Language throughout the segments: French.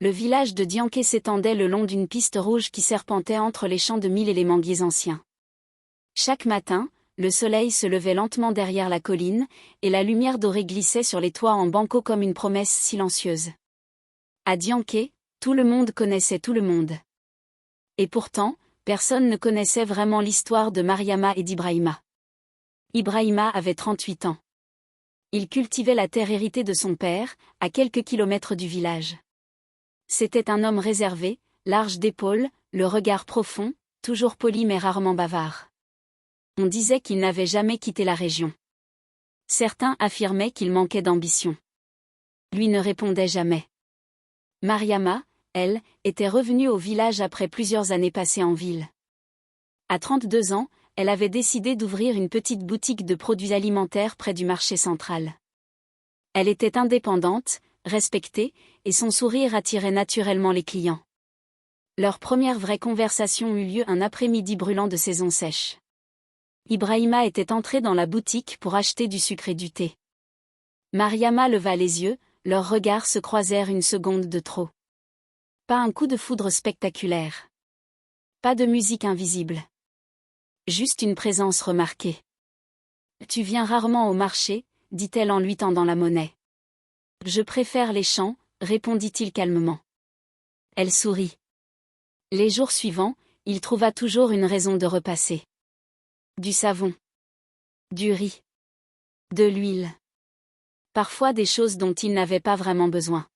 Le village de Dianké s'étendait le long d'une piste rouge qui serpentait entre les champs de mil et les manguiers anciens. Chaque matin, le soleil se levait lentement derrière la colline, et la lumière dorée glissait sur les toits en banco comme une promesse silencieuse. À Dianké, tout le monde connaissait tout le monde. Et pourtant, personne ne connaissait vraiment l'histoire de Mariama et d'Ibrahima. Ibrahima avait 38 ans. Il cultivait la terre héritée de son père, à quelques kilomètres du village. C'était un homme réservé, large d'épaules, le regard profond, toujours poli mais rarement bavard. On disait qu'il n'avait jamais quitté la région. Certains affirmaient qu'il manquait d'ambition. Lui ne répondait jamais. Mariama, elle, était revenue au village après plusieurs années passées en ville. À 32 ans, elle avait décidé d'ouvrir une petite boutique de produits alimentaires près du marché central. Elle était indépendante, respectée, et son sourire attirait naturellement les clients. Leur première vraie conversation eut lieu un après-midi brûlant de saison sèche. Ibrahima était entré dans la boutique pour acheter du sucre et du thé. Mariama leva les yeux, leurs regards se croisèrent une seconde de trop. Pas un coup de foudre spectaculaire. Pas de musique invisible. Juste une présence remarquée. « Tu viens rarement au marché », dit-elle en lui tendant la monnaie. « Je préfère les champs », répondit-il calmement. Elle sourit. Les jours suivants, il trouva toujours une raison de repasser. Du savon. Du riz. De l'huile. Parfois des choses dont il n'avait pas vraiment besoin.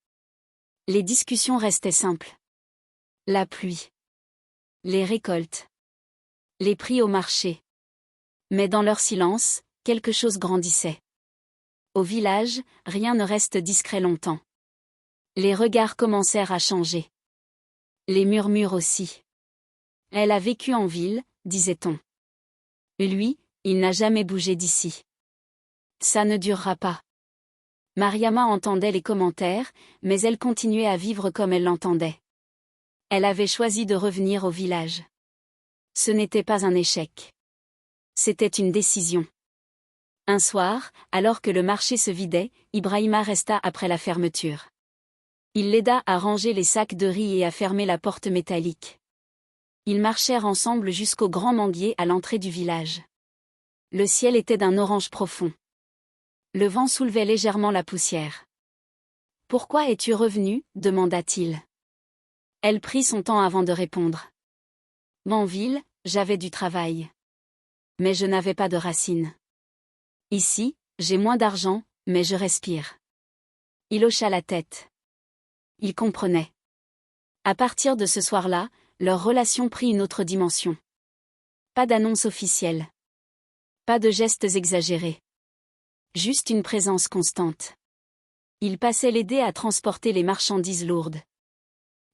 Les discussions restaient simples. La pluie. Les récoltes. Les prix au marché. Mais dans leur silence, quelque chose grandissait. Au village, rien ne reste discret longtemps. Les regards commencèrent à changer. Les murmures aussi. Elle a vécu en ville, disait-on. Lui, il n'a jamais bougé d'ici. Ça ne durera pas. Mariama entendait les commentaires, mais elle continuait à vivre comme elle l'entendait. Elle avait choisi de revenir au village. Ce n'était pas un échec. C'était une décision. Un soir, alors que le marché se vidait, Ibrahima resta après la fermeture. Il l'aida à ranger les sacs de riz et à fermer la porte métallique. Ils marchèrent ensemble jusqu'au grand manguier à l'entrée du village. Le ciel était d'un orange profond. Le vent soulevait légèrement la poussière. « Pourquoi es-tu revenu ?» demanda-t-il. Elle prit son temps avant de répondre. « En ville, j'avais du travail. Mais je n'avais pas de racines. Ici, j'ai moins d'argent, mais je respire. » Il hocha la tête. Il comprenait. À partir de ce soir-là, leur relation prit une autre dimension. Pas d'annonce officielle. Pas de gestes exagérés. Juste une présence constante. Il passait l'aider à transporter les marchandises lourdes.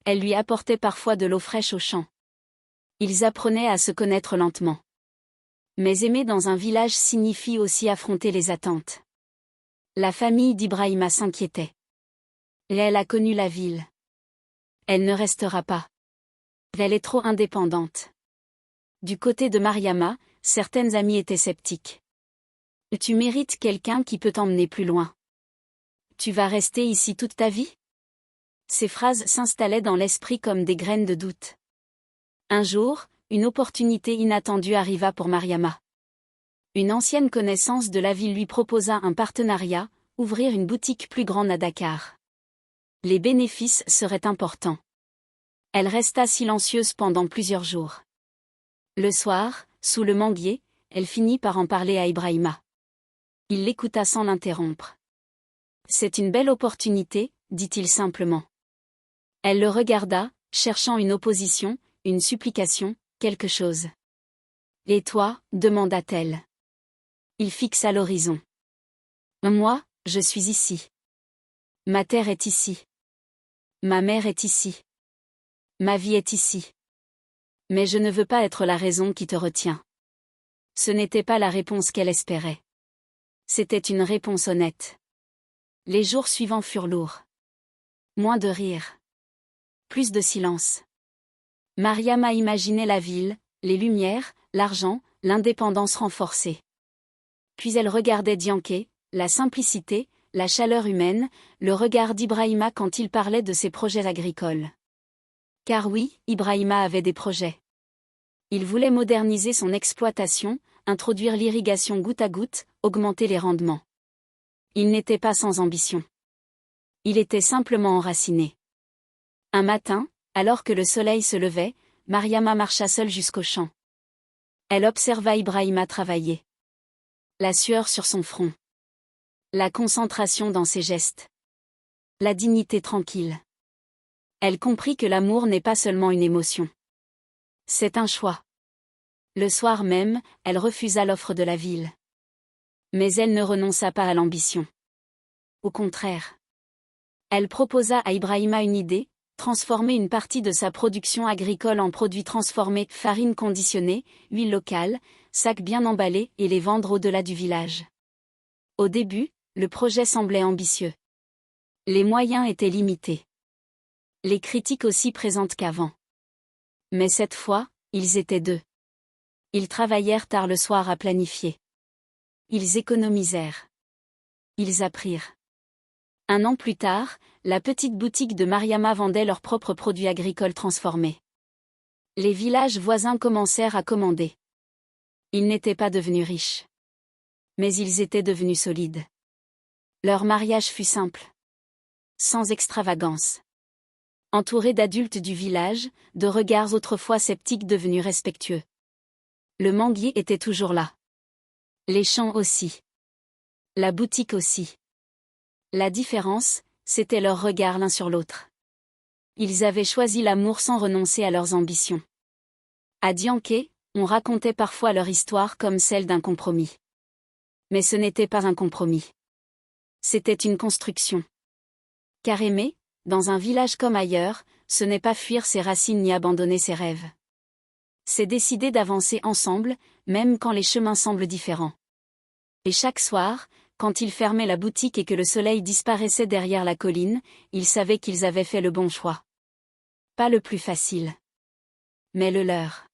Elle lui apportait parfois de l'eau fraîche au champ. Ils apprenaient à se connaître lentement. Mais aimer dans un village signifie aussi affronter les attentes. La famille d'Ibrahima s'inquiétait. Et elle a connu la ville. Elle ne restera pas. Elle est trop indépendante. Du côté de Mariama, certaines amies étaient sceptiques. Tu mérites quelqu'un qui peut t'emmener plus loin. Tu vas rester ici toute ta vie ? Ces phrases s'installaient dans l'esprit comme des graines de doute. Un jour, une opportunité inattendue arriva pour Mariama. Une ancienne connaissance de la ville lui proposa un partenariat, ouvrir une boutique plus grande à Dakar. Les bénéfices seraient importants. Elle resta silencieuse pendant plusieurs jours. Le soir, sous le manguier, elle finit par en parler à Ibrahima. Il l'écouta sans l'interrompre. « C'est une belle opportunité, dit-il simplement. » Elle le regarda, cherchant une opposition, une supplication, quelque chose. « Et toi ?» demanda-t-elle. Il fixa l'horizon. « Moi, je suis ici. Ma terre est ici. Ma mère est ici. Ma vie est ici. Mais je ne veux pas être la raison qui te retient. » Ce n'était pas la réponse qu'elle espérait. C'était une réponse honnête. Les jours suivants furent lourds. Moins de rire. Plus de silence. Mariama imaginait la ville, les lumières, l'argent, l'indépendance renforcée. Puis elle regardait Dianké, la simplicité, la chaleur humaine, le regard d'Ibrahima quand il parlait de ses projets agricoles. Car oui, Ibrahima avait des projets. Il voulait moderniser son exploitation, introduire l'irrigation goutte à goutte, augmenter les rendements. Il n'était pas sans ambition. Il était simplement enraciné. Un matin, alors que le soleil se levait, Mariama marcha seule jusqu'au champ. Elle observa Ibrahima travailler. La sueur sur son front. La concentration dans ses gestes. La dignité tranquille. Elle comprit que l'amour n'est pas seulement une émotion. C'est un choix. Le soir même, elle refusa l'offre de la ville. Mais elle ne renonça pas à l'ambition. Au contraire. Elle proposa à Ibrahima une idée, transformer une partie de sa production agricole en produits transformés, farine conditionnée, huile locale, sacs bien emballés et les vendre au-delà du village. Au début, le projet semblait ambitieux. Les moyens étaient limités. Les critiques aussi présentes qu'avant. Mais cette fois, ils étaient deux. Ils travaillèrent tard le soir à planifier. Ils économisèrent. Ils apprirent. 1 an plus tard, la petite boutique de Mariama vendait leurs propres produits agricoles transformés. Les villages voisins commencèrent à commander. Ils n'étaient pas devenus riches. Mais ils étaient devenus solides. Leur mariage fut simple. Sans extravagance. Entourés d'adultes du village, de regards autrefois sceptiques devenus respectueux. Le manguier était toujours là. Les champs aussi. La boutique aussi. La différence, c'était leur regard l'un sur l'autre. Ils avaient choisi l'amour sans renoncer à leurs ambitions. À Dianké, on racontait parfois leur histoire comme celle d'un compromis. Mais ce n'était pas un compromis. C'était une construction. Car aimer, dans un village comme ailleurs, ce n'est pas fuir ses racines ni abandonner ses rêves. C'est décider d'avancer ensemble, même quand les chemins semblent différents. Et chaque soir, quand ils fermaient la boutique et que le soleil disparaissait derrière la colline, ils savaient qu'ils avaient fait le bon choix. Pas le plus facile. Mais le leur.